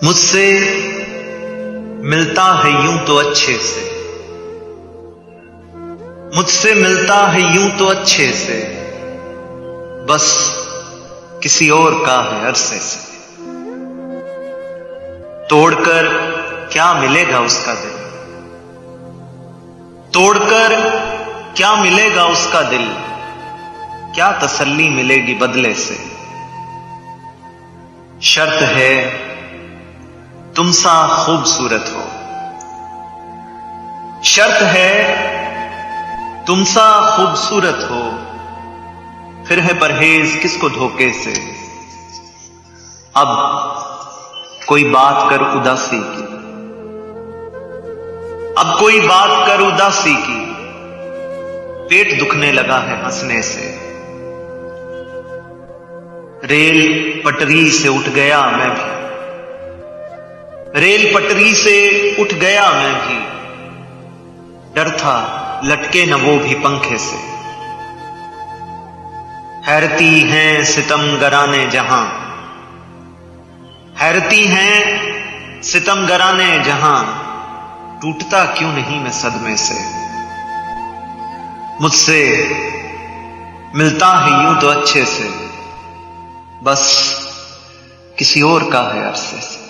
मुझसे मिलता है यूं तो अच्छे से, मुझसे मिलता है यूं तो अच्छे से, बस किसी और का है अरसे से। तोड़कर क्या मिलेगा उसका दिल, तोड़कर क्या मिलेगा उसका दिल, क्या तसल्ली मिलेगी बदले से। शर्त है तुम सा खूबसूरत हो, शर्त है तुम सा खूबसूरत हो, फिर है परहेज किसको धोखे से। अब कोई बात कर उदासी की, अब कोई बात कर उदासी की, पेट दुखने लगा है हंसने से। रेल पटरी से उठ गया मैं भी, रेल पटरी से उठ गया मैं भी, डर था लटके न वो भी पंखे से। हैरती हैं सितमगराने जहां, हैरती हैं सितमगराने जहां, टूटता क्यों नहीं मैं सदमे से। मुझसे मिलता है यूं तो अच्छे से, बस किसी और का है अरसे से।